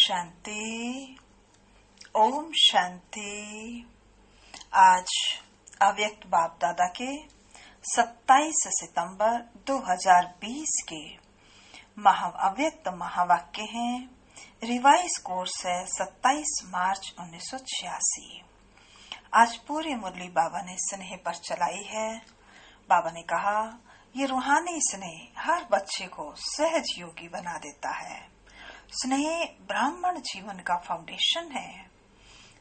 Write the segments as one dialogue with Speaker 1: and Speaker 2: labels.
Speaker 1: शांति। ओम शांति। आज अव्यक्त बाप दादा के 27 सितंबर 2020 के अव्यक्त महावाक्य हैं। रिवाइज कोर्स है 27 मार्च 1986। आज पूरी मुरली बाबा ने स्नेह पर चलाई है। बाबा ने कहा, ये रूहानी स्नेह हर बच्चे को सहज योगी बना देता है। स्नेह ब्राह्मण जीवन का फाउंडेशन है।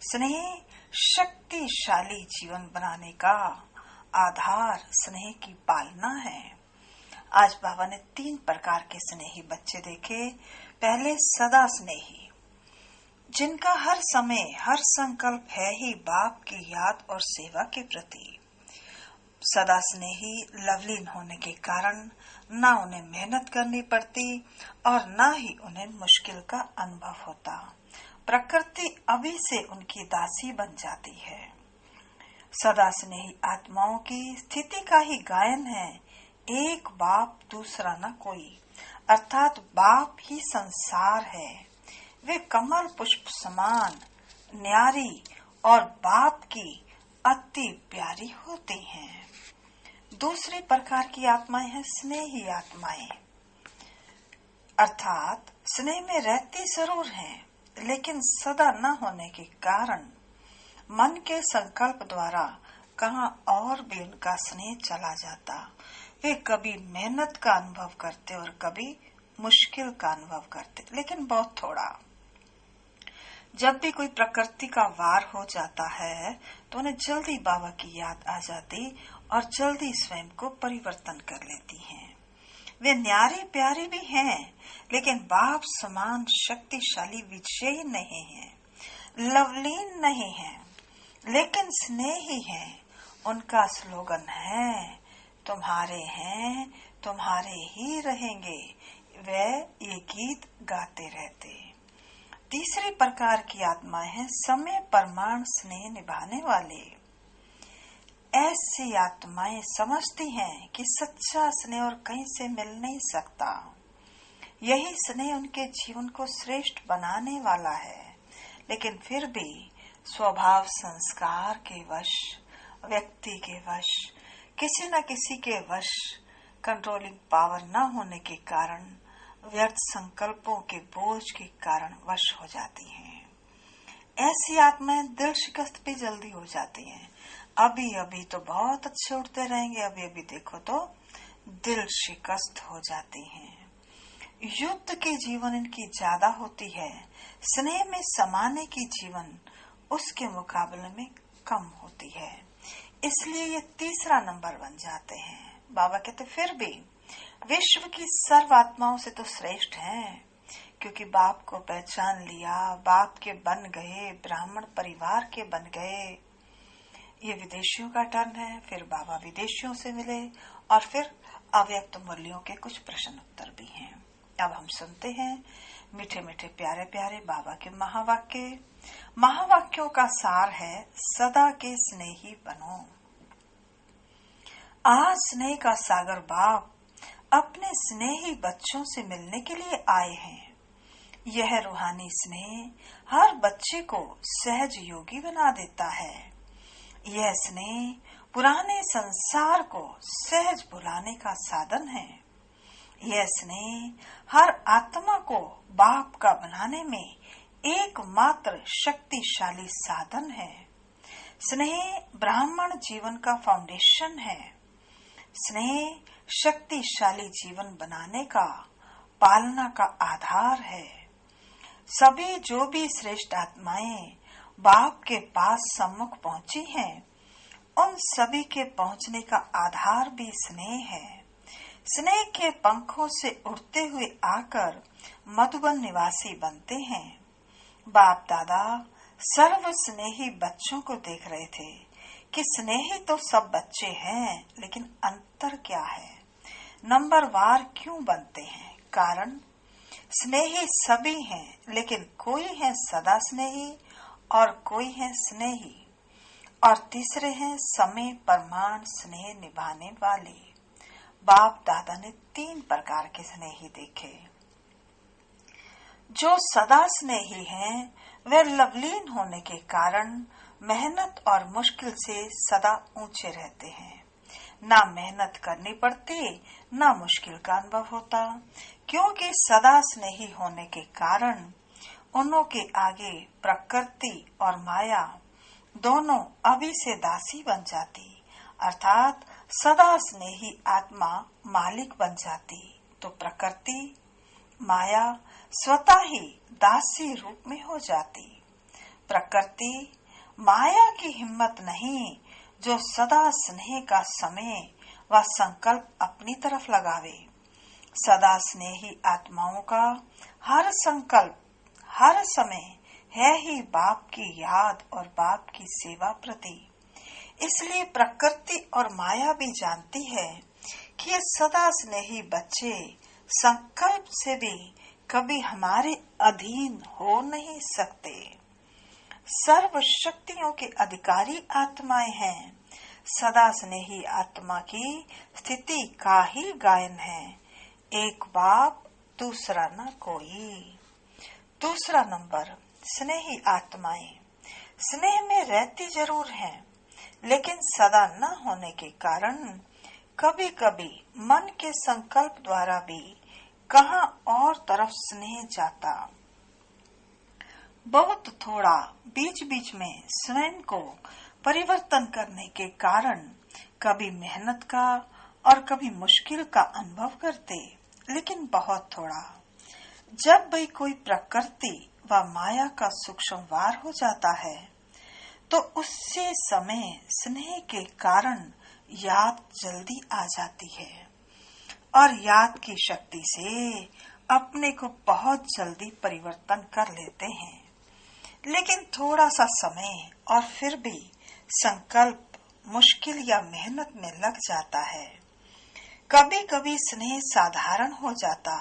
Speaker 1: स्नेह शक्तिशाली जीवन बनाने का आधार स्नेह की पालना है। आज बाबा ने 3 प्रकार के स्नेही बच्चे देखे। पहले सदा स्नेही, जिनका हर समय हर संकल्प है ही बाप की याद और सेवा के प्रति। सदा स्नेही लवलीन होने के कारण ना उन्हें मेहनत करनी पड़ती और ना ही उन्हें मुश्किल का अनुभव होता। प्रकृति अभी से उनकी दासी बन जाती है। सदा स्नेही आत्माओं की स्थिति का ही गायन है, एक बाप दूसरा न कोई, अर्थात बाप ही संसार है। वे कमल पुष्प समान न्यारी और बाप की अति प्यारी होती हैं। दूसरी प्रकार की आत्माएं हैं स्नेही आत्माएं, अर्थात स्नेह में रहती जरूर हैं, लेकिन सदा न होने के कारण मन के संकल्प द्वारा कहां और भी उनका स्नेह चला जाता। वे कभी मेहनत का अनुभव करते और कभी मुश्किल का अनुभव करते, लेकिन बहुत थोड़ा। जब भी कोई प्रकृति का वार हो जाता है तो उन्हें जल्दी बाबा की याद आ जाती और जल्दी स्वयं को परिवर्तन कर लेती हैं। वे न्यारी प्यारी भी हैं, लेकिन बाप समान शक्तिशाली विजयी नहीं हैं, लवलीन नहीं हैं, लेकिन स्नेही हैं। उनका स्लोगन है, तुम्हारे हैं तुम्हारे ही रहेंगे। वे ये गीत गाते रहते। तीसरी प्रकार की आत्माएं हैं समय प्रमाण स्नेह निभाने वाले। ऐसी आत्माएं समझती हैं कि सच्चा स्नेह और कहीं से मिल नहीं सकता। यही स्नेह उनके जीवन को श्रेष्ठ बनाने वाला है, लेकिन फिर भी स्वभाव संस्कार के वश, व्यक्ति के वश, किसी न किसी के वश, कंट्रोलिंग पावर न होने के कारण, व्यर्थ संकल्पों के बोझ के कारण वश हो जाती हैं। ऐसी आत्माएं दिल शिकस्त भी जल्दी हो जाती हैं। अभी अभी तो बहुत अच्छे उठते रहेंगे, अभी अभी देखो तो दिल शिकस्त हो जाती हैं। युद्ध की जीवन इनकी ज्यादा होती है, स्नेह में समाने की जीवन उसके मुकाबले में कम होती है। इसलिए ये तीसरा नंबर बन जाते हैं। बाबा कहते फिर भी विश्व की सर्व आत्माओं से तो श्रेष्ठ हैं, क्योंकि बाप को पहचान लिया, बाप के बन गए, ब्राह्मण परिवार के बन गए। ये विदेशियों का टर्न है। फिर बाबा विदेशियों से मिले और फिर अव्यक्त मुरलियों के कुछ प्रश्न उत्तर भी हैं। अब हम सुनते हैं मीठे मीठे प्यारे प्यारे बाबा के महावाक्य। महावाक्यों का सार है, सदा के स्नेही बनो। आज स्नेह का सागर बाप अपने स्नेही बच्चों से मिलने के लिए आए हैं। यह रूहानी स्नेह हर बच्चे को सहज योगी बना देता है। यह स्नेह पुराने संसार को सहज भुलाने का साधन है। यह स्नेह हर आत्मा को बाप का बनाने में एकमात्र शक्तिशाली साधन है। स्नेह ब्राह्मण जीवन का फाउंडेशन है। स्नेह शक्तिशाली जीवन बनाने का, पालना का आधार है। सभी जो भी श्रेष्ठ आत्माएं बाप के पास सम्मुख पहुंची हैं, उन सभी के पहुंचने का आधार भी स्नेह है। स्नेह के पंखों से उड़ते हुए आकर मधुबन निवासी बनते हैं। बाप दादा सर्व स्नेही बच्चों को देख रहे थे कि स्नेही तो सब बच्चे हैं, लेकिन अंतर क्या है, नंबर वार क्यों बनते हैं। कारण स्नेही सभी हैं, लेकिन कोई है सदा स्नेही और कोई है स्नेही, और तीसरे हैं समय प्रमाण स्नेह निभाने वाले। बाप दादा ने 3 प्रकार के स्नेही देखे। जो सदा स्नेही हैं, वे लवलीन होने के कारण मेहनत और मुश्किल से सदा ऊंचे रहते हैं। ना मेहनत करनी पड़ती, ना मुश्किल का अनुभव होता, क्योंकि सदा स्नेही होने के कारण उन्हों के आगे प्रकृति और माया दोनों अभी से दासी बन जाती, अर्थात सदा स्नेही आत्मा मालिक बन जाती, तो प्रकृति माया स्वतः ही दासी रूप में हो जाती। प्रकृति माया की हिम्मत नहीं जो सदा स्नेह का समय व संकल्प अपनी तरफ लगावे। सदा स्नेही आत्माओं का हर संकल्प हर समय है ही बाप की याद और बाप की सेवा प्रति। इसलिए प्रकृति और माया भी जानती है कि ये सदा स्नेही बच्चे संकल्प से भी कभी हमारे अधीन हो नहीं सकते। सर्व शक्तियों के अधिकारी आत्माएं हैं। सदा स्नेही आत्मा की स्थिति का ही गायन है, एक बाप दूसरा न कोई। दूसरा नंबर, स्नेही आत्माएं स्नेह में रहती जरूर हैं, लेकिन सदा न होने के कारण कभी कभी मन के संकल्प द्वारा भी कहां और तरफ स्नेह जाता। बहुत थोड़ा बीच बीच में स्वयं को परिवर्तन करने के कारण कभी मेहनत का और कभी मुश्किल का अनुभव करते, लेकिन बहुत थोड़ा। जब भी कोई प्रकृति व माया का सूक्ष्म वार हो जाता है, तो उससे समय स्नेह के कारण याद जल्दी आ जाती है और याद की शक्ति से अपने को बहुत जल्दी परिवर्तन कर लेते हैं। लेकिन थोड़ा सा समय और फिर भी संकल्प मुश्किल या मेहनत में लग जाता है। कभी कभी स्नेह साधारण हो जाता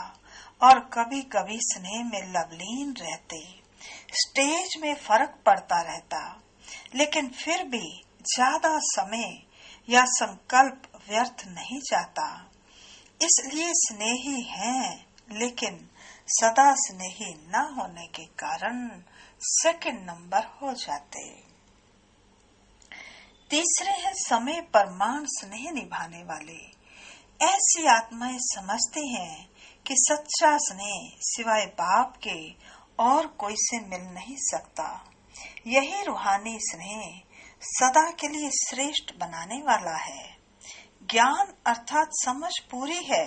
Speaker 1: और कभी कभी स्नेह में लवलीन रहते। स्टेज में फर्क पड़ता रहता, लेकिन फिर भी ज्यादा समय या संकल्प व्यर्थ नहीं जाता। इसलिए स्नेही हैं, लेकिन सदा स्नेही न होने के कारण सेकंड नंबर हो जाते। तीसरे हैं समय परमाण स्नेह निभाने वाले। ऐसी आत्माएं समझती हैं कि सच्चा स्नेह सिवाय बाप के और कोई से मिल नहीं सकता। यही रूहानी स्नेह सदा के लिए श्रेष्ठ बनाने वाला है। ज्ञान अर्थात समझ पूरी है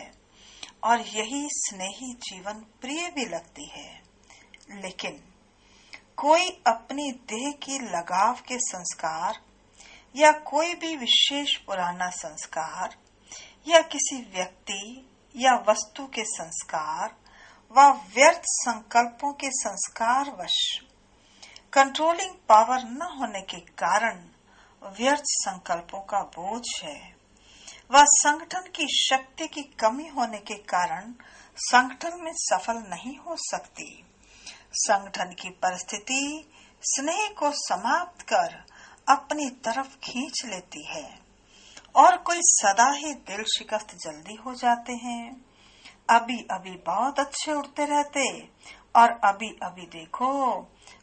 Speaker 1: और यही स्नेही जीवन प्रिय भी लगती है। लेकिन कोई अपनी देह की लगाव के संस्कार या कोई भी विशेष पुराना संस्कार या किसी व्यक्ति या वस्तु के संस्कार व व्यर्थ संकल्पों के संस्कार वश कंट्रोलिंग पावर न होने के कारण व्यर्थ संकल्पों का बोझ है। वह संगठन की शक्ति की कमी होने के कारण संगठन में सफल नहीं हो सकती। संगठन की परिस्थिति स्नेह को समाप्त कर अपनी तरफ खींच लेती है और कोई सदा ही दिल शिकस्त जल्दी हो जाते हैं। अभी अभी बहुत अच्छे उड़ते रहते और अभी अभी देखो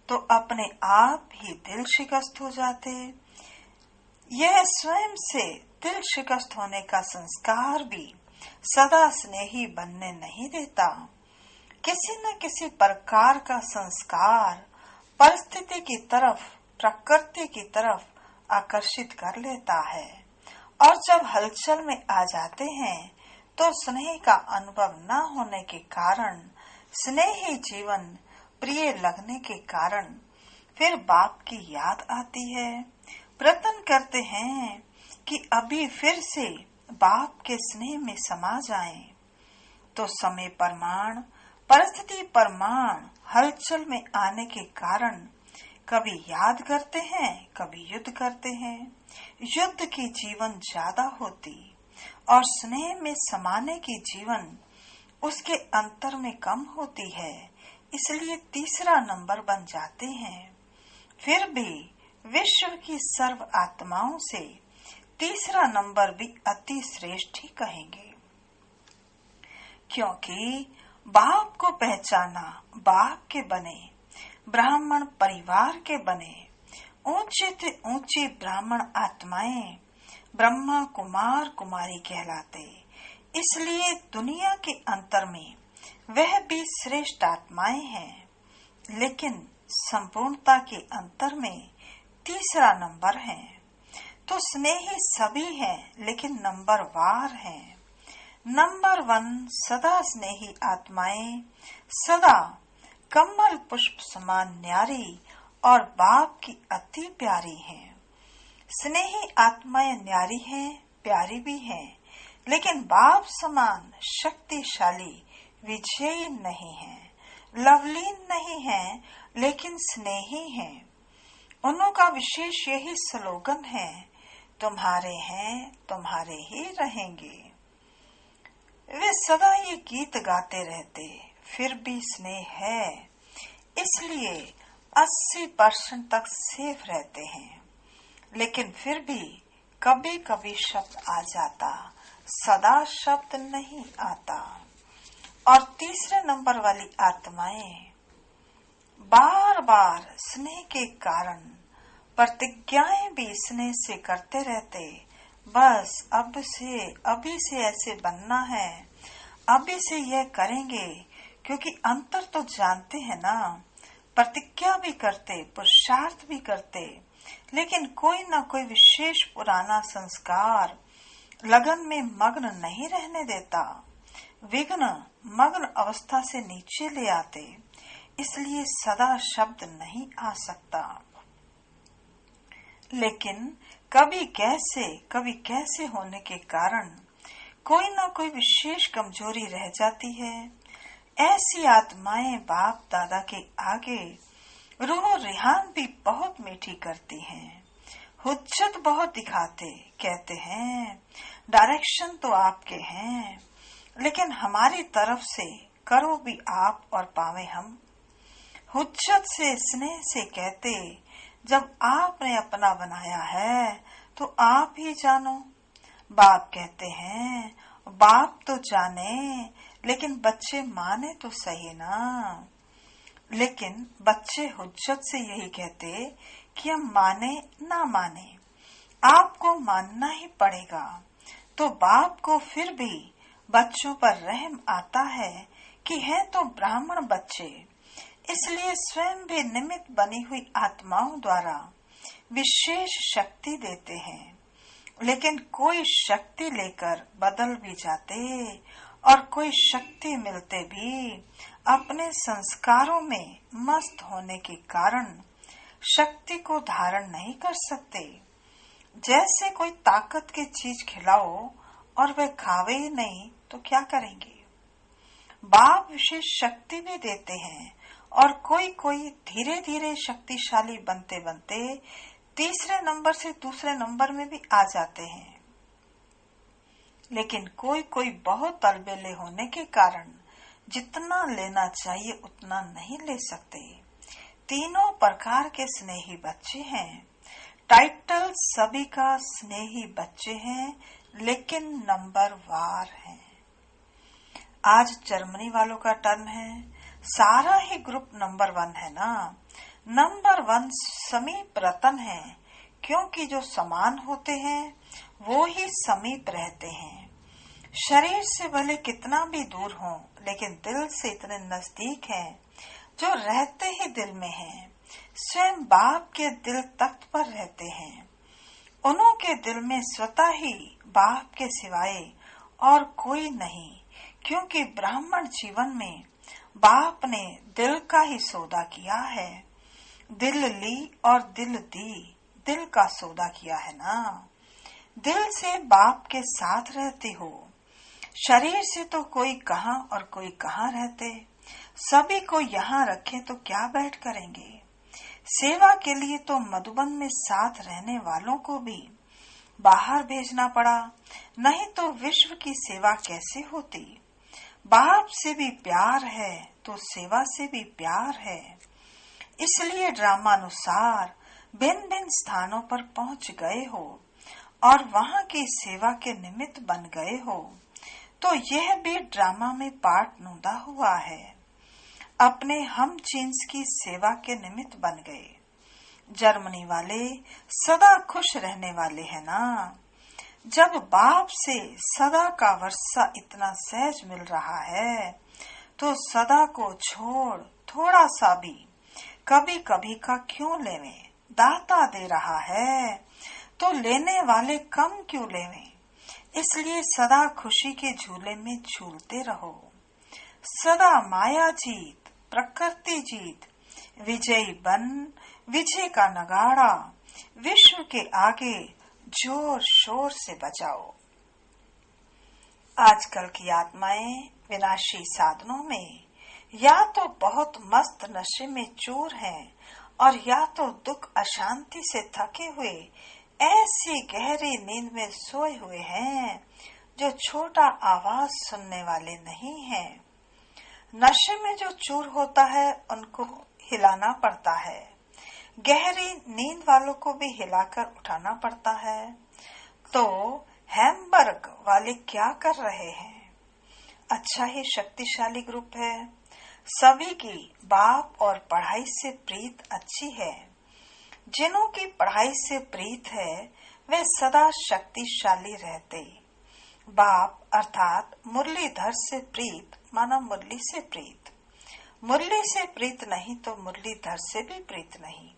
Speaker 1: तो अपने आप ही दिल शिकस्त हो जाते। यह स्वयं से दिल शिकस्त होने का संस्कार भी सदा स्नेही बनने नहीं देता। किसी न किसी प्रकार का संस्कार परिस्थिति की तरफ, प्रकृति की तरफ आकर्षित कर लेता है और जब हलचल में आ जाते हैं तो स्नेह का अनुभव न होने के कारण, स्नेही जीवन प्रिय लगने के कारण फिर बाप की याद आती है। प्रयत्न करते हैं कि अभी फिर से बाप के स्नेह में समा जाएं, तो समय परमाण, परिस्थिति परमाण हलचल में आने के कारण कभी याद करते हैं, कभी युद्ध करते हैं। युद्ध की जीवन ज्यादा होती और स्नेह में समाने की जीवन उसके अंतर में कम होती है, इसलिए तीसरा नंबर बन जाते हैं। फिर भी विश्व की सर्व आत्माओं से तीसरा नंबर भी अति श्रेष्ठ ही कहेंगे, क्योंकि बाप को पहचाना, बाप के बने, ब्राह्मण परिवार के बने, ऊंचे से ऊंची ब्राह्मण आत्माएं ब्रह्मा कुमार कुमारी कहलाते। इसलिए दुनिया के अंतर में वह भी श्रेष्ठ आत्माएं हैं, लेकिन संपूर्णता के अंतर में तीसरा नंबर है। तो स्नेही सभी हैं, लेकिन नंबर वार हैं। नंबर 1 सदा स्नेही आत्माएं सदा कमल पुष्प समान न्यारी और बाप की अति प्यारी हैं। स्नेही आत्माएं न्यारी हैं, प्यारी भी हैं, लेकिन बाप समान शक्तिशाली विजयी नहीं हैं, लवलीन नहीं हैं, लेकिन स्नेही हैं। उनका विशेष यही स्लोगन है, तुम्हारे हैं तुम्हारे ही रहेंगे। वे सदा ये गीत गाते रहते, फिर भी स्नेह है, इसलिए 80% तक सेफ रहते हैं। लेकिन फिर भी कभी कभी शब्द आ जाता, सदा शब्द नहीं आता। और तीसरे नंबर वाली आत्माएं बार बार स्नेह के कारण प्रतिज्ञाएं भी स्नेह से करते रहते। बस अभी से ऐसे बनना है, अभी से यह करेंगे, क्योंकि अंतर तो जानते हैं ना। प्रतिज्ञा भी करते, पुरुषार्थ भी करते, लेकिन कोई न कोई विशेष पुराना संस्कार लगन में मग्न नहीं रहने देता। विघ्न मग्न अवस्था से नीचे ले आते, इसलिए सदा शब्द नहीं आ सकता। लेकिन कभी कैसे होने के कारण कोई न कोई विशेष कमजोरी रह जाती है। ऐसी आत्माएं बाप दादा के आगे रूह रिहान भी बहुत मीठी करती हैं, हुज्जत बहुत दिखाते, कहते हैं डायरेक्शन तो आपके हैं, लेकिन हमारी तरफ से करो भी आप और पावे हम। हुज्जत से स्नेह से कहते, जब आपने अपना बनाया है तो आप ही जानो। बाप कहते हैं बाप तो जाने, लेकिन बच्चे माने तो सही ना। लेकिन बच्चे हुज्जत से यही कहते कि हम माने ना माने, आपको मानना ही पड़ेगा। तो बाप को फिर भी बच्चों पर रहम आता है कि है तो ब्राह्मण बच्चे, इसलिए स्वयं भी निमित्त बनी हुई आत्माओं द्वारा विशेष शक्ति देते हैं। लेकिन कोई शक्ति लेकर बदल भी जाते और कोई शक्ति मिलते भी अपने संस्कारों में मस्त होने के कारण शक्ति को धारण नहीं कर सकते। जैसे कोई ताकत की चीज खिलाओ और वह खावे ही नहीं तो क्या करेंगे। बाप विशेष शक्ति भी देते हैं और कोई धीरे धीरे शक्तिशाली बनते बनते तीसरे नंबर से दूसरे नंबर में भी आ जाते हैं। लेकिन कोई बहुत अलबेले होने के कारण जितना लेना चाहिए उतना नहीं ले सकते। तीनों प्रकार के स्नेही बच्चे हैं। टाइटल सभी का स्नेही बच्चे हैं, लेकिन नंबर वार हैं। आज जर्मनी वालों का टर्न है। सारा ही ग्रुप नंबर 1 है ना। नंबर 1 समीप रतन है, क्योंकि जो समान होते हैं वो ही समीप रहते हैं। शरीर से भले कितना भी दूर हो, लेकिन दिल से इतने नजदीक हैं जो रहते ही दिल में हैं। स्वयं बाप के दिल तख्त पर रहते हैं। उन्हों के दिल में स्वतः ही बाप के सिवाय और कोई नहीं, क्योंकि ब्राह्मण जीवन में बाप ने दिल का ही सौदा किया है। दिल ली और दिल दी, दिल का सौदा किया है ना। दिल से बाप के साथ रहती हो। शरीर से तो कोई कहाँ और कोई कहाँ रहते। सभी को यहाँ रखे तो क्या बैठ करेंगे। सेवा के लिए तो मधुबन में साथ रहने वालों को भी बाहर भेजना पड़ा, नहीं तो विश्व की सेवा कैसे होती। बाप से भी प्यार है तो सेवा से भी प्यार है, इसलिए ड्रामानुसार भिन्न भिन्न स्थानों पर पहुंच गए हो और वहां की सेवा के निमित्त बन गए हो। तो यह भी ड्रामा में पार्ट नूंदा हुआ है। अपने हम जीन्स की सेवा के निमित्त बन गए। जर्मनी वाले सदा खुश रहने वाले हैं ना। जब बाप से सदा का वर्षा इतना सहज मिल रहा है, तो सदा को छोड़ थोड़ा सा भी कभी कभी का क्यों लेवे। दाता दे रहा है तो लेने वाले कम क्यों लेवे। इसलिए सदा खुशी के झूले में झूलते रहो। सदा माया जीत, प्रकृति जीत, विजयी बन, विजय का नगाड़ा विश्व के आगे जोर शोर से बजाओ। आजकल की आत्माएं विनाशी साधनों में या तो बहुत मस्त नशे में चूर हैं और या तो दुख अशांति से थके हुए ऐसी गहरी नींद में सोए हुए हैं जो छोटा आवाज सुनने वाले नहीं हैं। नशे में जो चूर होता है उनको हिलाना पड़ता है, गहरी नींद वालों को भी हिलाकर उठाना पड़ता है। तो हैमबर्ग वाले क्या कर रहे हैं? अच्छा ही शक्तिशाली ग्रुप है। सभी की बाप और पढ़ाई से प्रीत अच्छी है। जिन्हों की पढ़ाई से प्रीत है वे सदा शक्तिशाली रहते। बाप अर्थात मुरलीधर से प्रीत माना मुरली से प्रीत। मुरली से प्रीत नहीं तो मुरलीधर से भी प्रीत नहीं।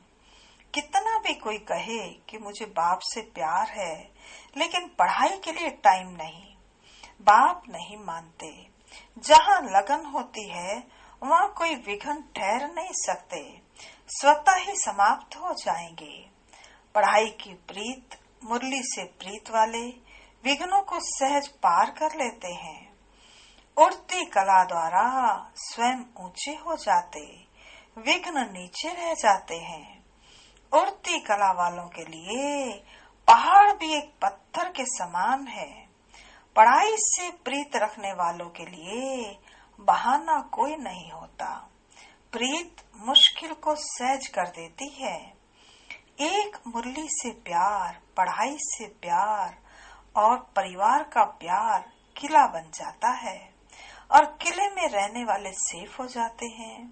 Speaker 1: कितना भी कोई कहे कि मुझे बाप से प्यार है लेकिन पढ़ाई के लिए टाइम नहीं, बाप नहीं मानते। जहाँ लगन होती है वहाँ कोई विघ्न ठहर नहीं सकते, स्वतः ही समाप्त हो जाएंगे। पढ़ाई की प्रीत, मुरली से प्रीत वाले विघ्नों को सहज पार कर लेते हैं। उड़ती कला द्वारा स्वयं ऊंचे हो जाते, विघ्न नीचे रह जाते हैं। उड़ती कला वालों के लिए पहाड़ भी एक पत्थर के समान है। पढ़ाई से प्रीत रखने वालों के लिए बहाना कोई नहीं होता। प्रीत मुश्किल को सहज कर देती है। एक मुरली से प्यार, पढ़ाई से प्यार और परिवार का प्यार किला बन जाता है और किले में रहने वाले सेफ हो जाते हैं।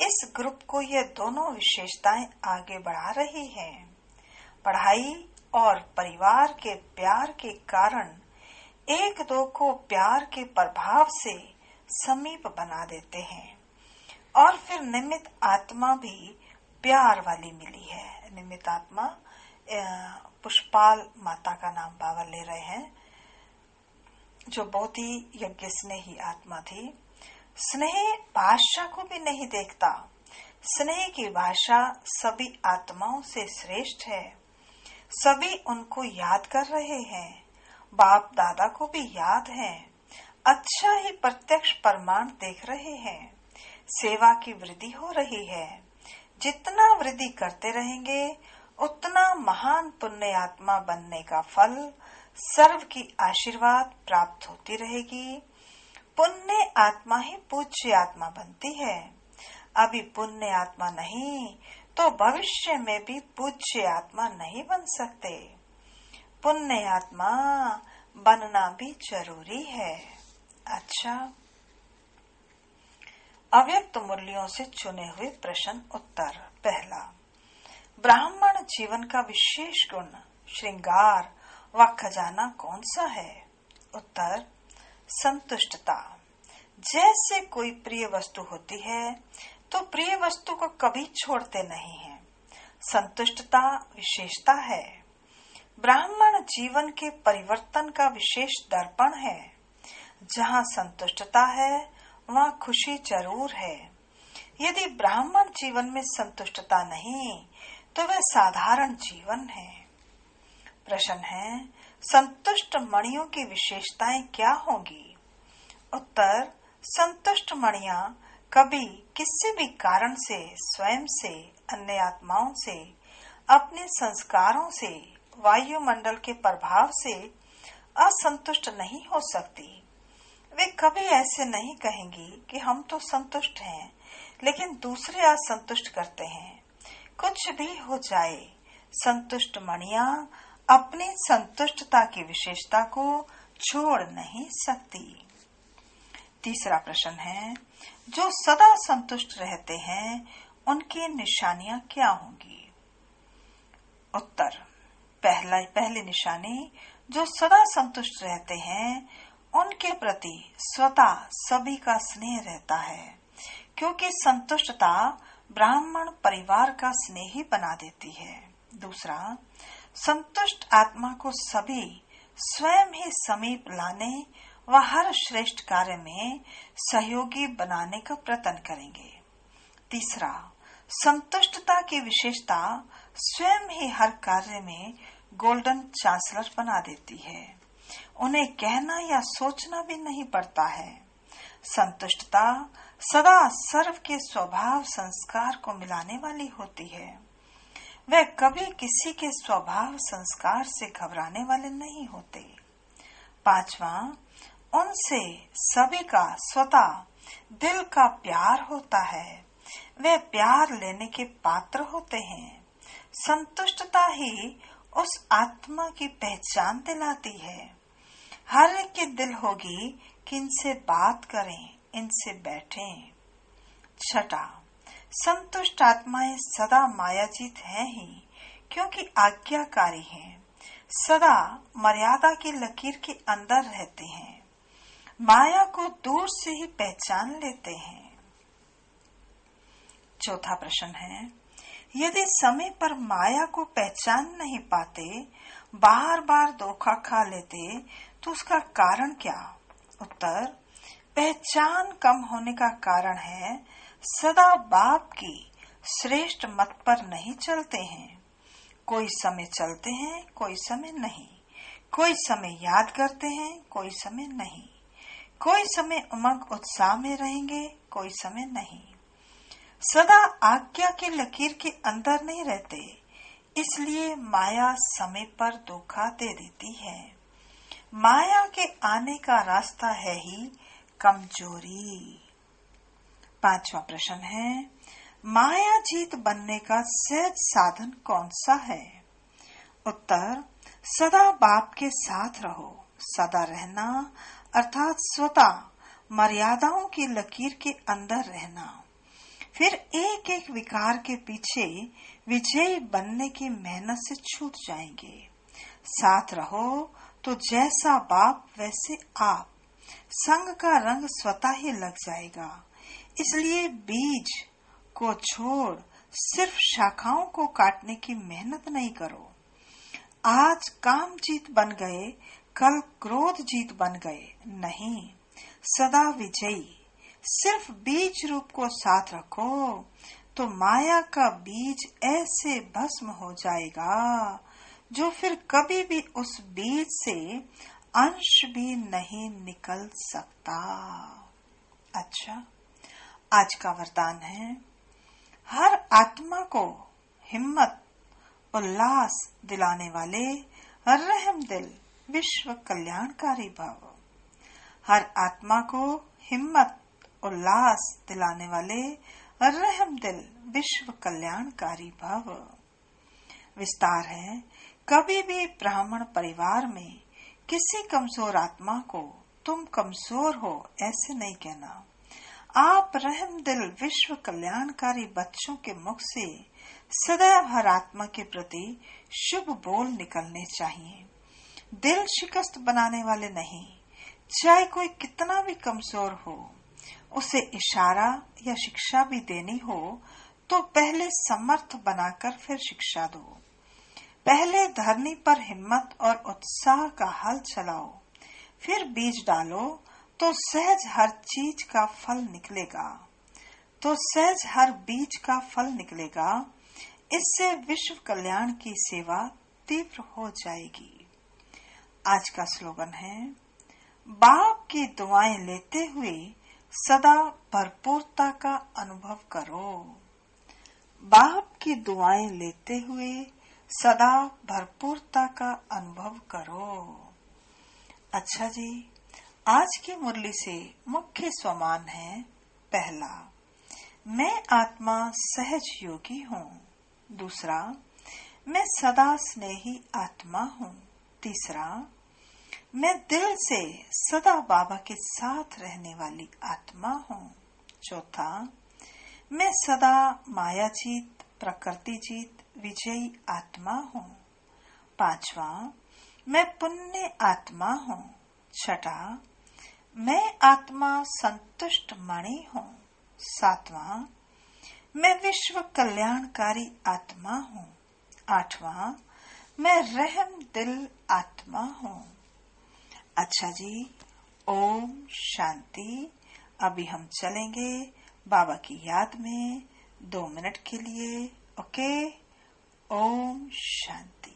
Speaker 1: इस ग्रुप को ये दोनों विशेषताएं आगे बढ़ा रही हैं। पढ़ाई और परिवार के प्यार के कारण एक दो को प्यार के प्रभाव से समीप बना देते हैं और फिर निमित्त आत्मा भी प्यार वाली मिली है। निमित्त आत्मा पुष्पाल माता का नाम बाबा ले रहे हैं, जो बहुत ही यज्ञ स्नेही आत्मा थी। स्नेह भाषा को भी नहीं देखता। स्नेह की भाषा सभी आत्माओं से श्रेष्ठ है। सभी उनको याद कर रहे हैं, बाप दादा को भी याद है। अच्छा ही प्रत्यक्ष प्रमाण देख रहे हैं। सेवा की वृद्धि हो रही है। जितना वृद्धि करते रहेंगे उतना महान पुण्य आत्मा बनने का फल, सर्व की आशीर्वाद प्राप्त होती रहेगी। पुण्य आत्मा ही पूज्य आत्मा बनती है। अभी पुण्य आत्मा नहीं तो भविष्य में भी पूज्य आत्मा नहीं बन सकते। पुण्य आत्मा बनना भी जरूरी है। अच्छा, अव्यक्त मुरलियों से चुने हुए प्रश्न उत्तर। पहला, ब्राह्मण जीवन का विशेष गुण, श्रृंगार व खजाना कौन सा है? उत्तर, संतुष्टता। जैसे कोई प्रिय वस्तु होती है तो प्रिय वस्तु को कभी छोड़ते नहीं हैं। संतुष्टता विशेषता है। ब्राह्मण जीवन के परिवर्तन का विशेष दर्पण है। जहाँ संतुष्टता है वहाँ खुशी जरूर है। यदि ब्राह्मण जीवन में संतुष्टता नहीं तो वह साधारण जीवन है। प्रश्न है, संतुष्ट मणियों की विशेषताएं क्या होंगी? उत्तर, संतुष्ट मणियां कभी किसी भी कारण से, स्वयं से, अन्य आत्माओं से, अपने संस्कारों से, वायुमंडल के प्रभाव से असंतुष्ट नहीं हो सकती। वे कभी ऐसे नहीं कहेंगी कि हम तो संतुष्ट हैं लेकिन दूसरे असंतुष्ट करते हैं। कुछ भी हो जाए, संतुष्ट मणियां अपनी संतुष्टता की विशेषता को छोड़ नहीं सकती। तीसरा प्रश्न है, जो सदा संतुष्ट रहते हैं उनकी निशानियां क्या होंगी? उत्तर, पहली निशानी, जो सदा संतुष्ट रहते हैं उनके प्रति स्वतः सभी का स्नेह रहता है, क्योंकि संतुष्टता ब्राह्मण परिवार का स्नेही बना देती है। दूसरा, संतुष्ट आत्मा को सभी स्वयं ही समीप लाने व हर श्रेष्ठ कार्य में सहयोगी बनाने का प्रयत्न करेंगे। तीसरा, संतुष्टता की विशेषता स्वयं ही हर कार्य में गोल्डन चांसलर बना देती है। उन्हें कहना या सोचना भी नहीं पड़ता है। संतुष्टता सदा सर्व के स्वभाव संस्कार को मिलाने वाली होती है। वे कभी किसी के स्वभाव संस्कार से घबराने वाले नहीं होते। पांचवा, उनसे सभी का स्वतः दिल का प्यार होता है। वे प्यार लेने के पात्र होते हैं। संतुष्टता ही उस आत्मा की पहचान दिलाती है। हर एक की दिल होगी कि इनसे बात करें, इनसे बैठें। छठा, संतुष्ट आत्माएं सदा मायाजीत हैं ही, क्योंकि आज्ञाकारी हैं। सदा मर्यादा की लकीर के अंदर रहते हैं। माया को दूर से ही पहचान लेते हैं। चौथा प्रश्न है, यदि समय पर माया को पहचान नहीं पाते, बार बार धोखा खा लेते, तो उसका कारण क्या? उत्तर, पहचान कम होने का कारण है सदा बाप की श्रेष्ठ मत पर नहीं चलते हैं। कोई समय चलते हैं, कोई समय नहीं। कोई समय याद करते हैं, कोई समय नहीं। कोई समय उमंग उत्साह में रहेंगे, कोई समय नहीं। सदा आज्ञा की लकीर के अंदर नहीं रहते, इसलिए माया समय पर धोखा दे देती है। माया के आने का रास्ता है ही कमजोरी। पांचवा प्रश्न है, माया जीत बनने का सहज साधन कौन सा है? उत्तर, सदा बाप के साथ रहो। सदा रहना अर्थात स्वतः मर्यादाओं की लकीर के अंदर रहना। फिर एक एक विकार के पीछे विजयी बनने की मेहनत से छूट जाएंगे। साथ रहो तो जैसा बाप वैसे आप। संग का रंग स्वतः ही लग जाएगा। इसलिए बीज को छोड़ सिर्फ शाखाओं को काटने की मेहनत नहीं करो। आज काम जीत बन गए, कल क्रोध जीत बन गए नहीं, सदा विजयी। सिर्फ बीज रूप को साथ रखो तो माया का बीज ऐसे भस्म हो जाएगा जो फिर कभी भी उस बीज से अंश भी नहीं निकल सकता। अच्छा, आज का वरदान है, हर आत्मा को हिम्मत उल्लास दिलाने वाले रहम दिल विश्व कल्याणकारी भव। हर आत्मा को हिम्मत उल्लास दिलाने वाले रहम दिल विश्व कल्याणकारी भव। विस्तार है, कभी भी ब्राह्मण परिवार में किसी कमजोर आत्मा को तुम कमजोर हो ऐसे नहीं कहना। आप रहम दिल विश्व कल्याणकारी बच्चों के मुख से सदैव हर आत्मा के प्रति शुभ बोल निकलने चाहिए। दिल शिकस्त बनाने वाले नहीं। चाहे कोई कितना भी कमजोर हो, उसे इशारा या शिक्षा भी देनी हो तो पहले समर्थ बनाकर फिर शिक्षा दो। पहले धरनी पर हिम्मत और उत्साह का हल चलाओ, फिर बीज डालो तो सहज हर चीज का फल निकलेगा। इससे विश्व कल्याण की सेवा तीव्र हो जाएगी। आज का स्लोगन है, बाप की दुआएं लेते हुए सदा भरपूरता का अनुभव करो। बाप की दुआएं लेते हुए सदा भरपूरता का अनुभव करो। अच्छा जी, आज की मुरली से मुख्य स्वमान है, पहला, मैं आत्मा सहज योगी हूँ। दूसरा, मैं सदा स्नेही आत्मा हूँ। तीसरा, मैं दिल से सदा बाबा के साथ रहने वाली आत्मा हूँ। चौथा, मैं सदा माया जीत, प्रकृति जीत विजयी आत्मा हूँ। पांचवा, मैं पुण्य आत्मा हूँ। छठा, मैं आत्मा संतुष्ट मणि हूँ। सातवां, मैं विश्व कल्याणकारी आत्मा हूँ। आठवां, मैं रहम दिल आत्मा हूँ। अच्छा जी, ओम शांति। अभी हम चलेंगे बाबा की याद में 2 मिनट के लिए। ओके, ओम शांति।